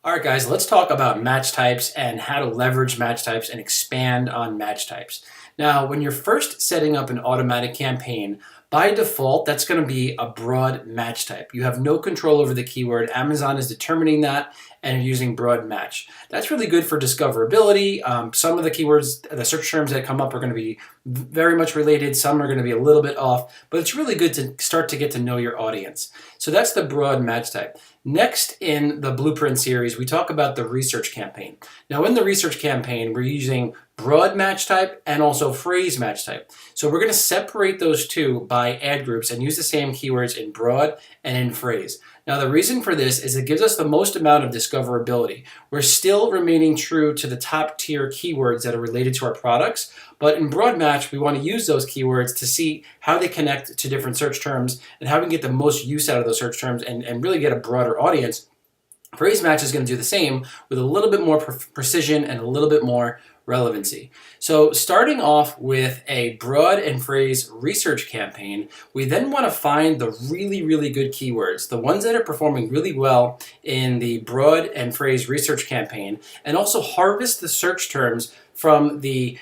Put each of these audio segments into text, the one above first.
All right, guys, let's talk about match types and how to leverage match types and expand on match types. Now, when you're first setting up an automatic campaign, by default, that's going to be a broad match type. You have no control over the keyword. Amazon is determining that and using broad match. That's really good for discoverability. Some of the keywords, the search terms that come up are going to be very much related. Some are going to be a little bit off, but it's really good to start to get to know your audience. So that's the broad match type. Next in the Blueprint series, we talk about the research campaign. Now in the research campaign, we're using broad match type and also phrase match type. So we're going to separate those two by ad groups and use the same keywords in broad and in phrase. Now the reason for this is it gives us the most amount of discoverability. We're still remaining true to the top tier keywords that are related to our products, but in broad match, we want to use those keywords to see how they connect to different search terms and how we can get the most use out of those search terms and really get a broader audience. Phrase match is going to do the same with a little bit more precision and a little bit more relevancy. So starting off with a broad and phrase research campaign, we then want to find the really good keywords, the ones that are performing really well in the broad and phrase research campaign, and also harvest the search terms from the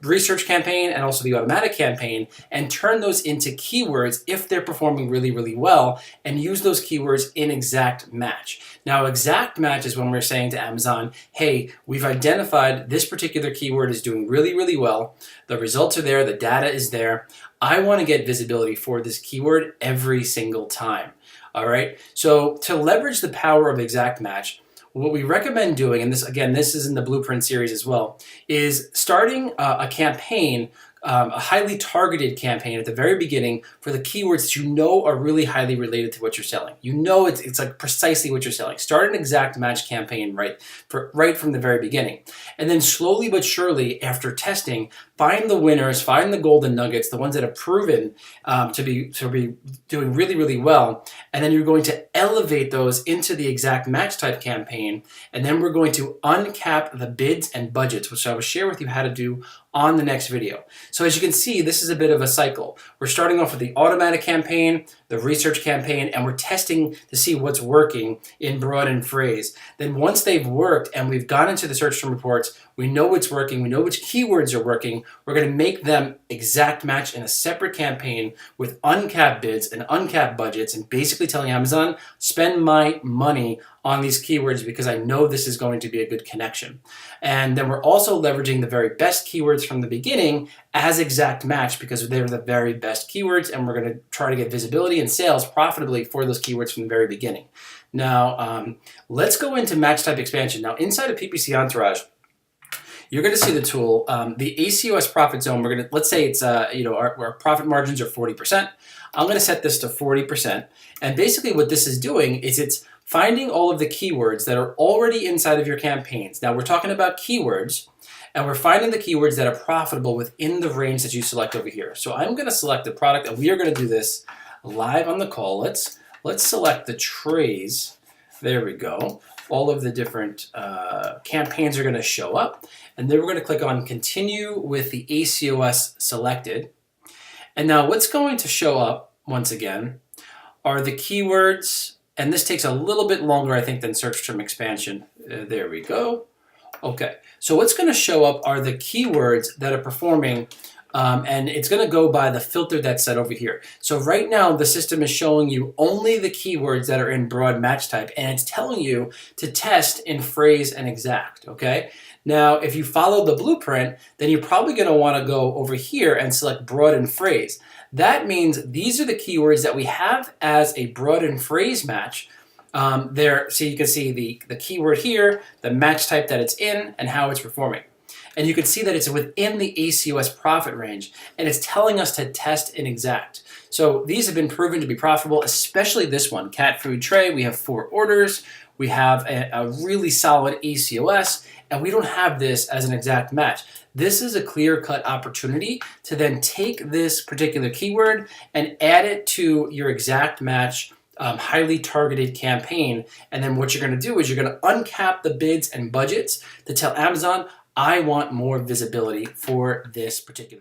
research campaign and also the automatic campaign and turn those into keywords if they're performing really well, and use those keywords in exact match. Now exact match is when we're saying to Amazon, hey, we've identified this particular keyword is doing really well, the results are there, the data is there, I want to get visibility for this keyword every single time. All right, so to leverage the power of exact match, what we recommend doing, and this again, this is in the Blueprint series as well, is starting a campaign, a highly targeted campaign at the very beginning for the keywords that you know are really highly related to what you're selling. You know it's like precisely what you're selling. Start an exact match campaign right from the very beginning. And then slowly but surely, after testing, find the winners, find the golden nuggets, the ones that have proven to be doing really well, and then you're going to elevate those into the exact match type campaign, and then we're going to uncap the bids and budgets, which I will share with you how to do on the next video. So as you can see, this is a bit of a cycle. We're starting off with the automatic campaign, the research campaign, and we're testing to see what's working in broad and phrase. Then once they've worked and we've gone into the search term reports, we know what's working, we know which keywords are working, we're going to make them exact match in a separate campaign with uncapped bids and uncapped budgets, and basically telling Amazon, spend my money on these keywords because I know this is going to be a good connection. And then we're also leveraging the very best keywords from the beginning as exact match because they're the very best keywords, and we're going to try to get visibility and sales profitably for those keywords from the very beginning. Now, let's go into match type expansion. Now, inside of PPC Entourage, you're going to see the tool, the ACOS profit zone. We're going to, let's say it's, our profit margins are 40%. I'm going to set this to 40. And basically what this is doing is it's finding all of the keywords that are already inside of your campaigns. Now we're talking about keywords, and we're finding the keywords that are profitable within the range that you select over here. So I'm going to select the product, and we are going to do this live on the call. Let's select the trays. There we go. All of the different campaigns are going to show up. And then we're going to click on continue with the ACOS selected. And now what's going to show up, once again, are the keywords, and this takes a little bit longer, I think, than search term expansion. There we go. Okay, so what's going to show up are the keywords that are performing, and it's going to go by the filter that's set over here. So right now, the system is showing you only the keywords that are in broad match type, and it's telling you to test in phrase and exact, okay? Now, if you follow the blueprint, then you're probably going to want to go over here and select broad and phrase. That means these are the keywords that we have as a broad and phrase match. So you can see the keyword here, the match type that it's in, and how it's performing. And you can see that it's within the ACOS profit range, and it's telling us to test in exact. So these have been proven to be profitable, especially this one, cat food tray. We have 4 orders. We have a really solid ACOS, and we don't have this as an exact match. This is a clear-cut opportunity to then take this particular keyword and add it to your exact match highly targeted campaign. And then what you're going to do is you're going to uncap the bids and budgets to tell Amazon, I want more visibility for this particular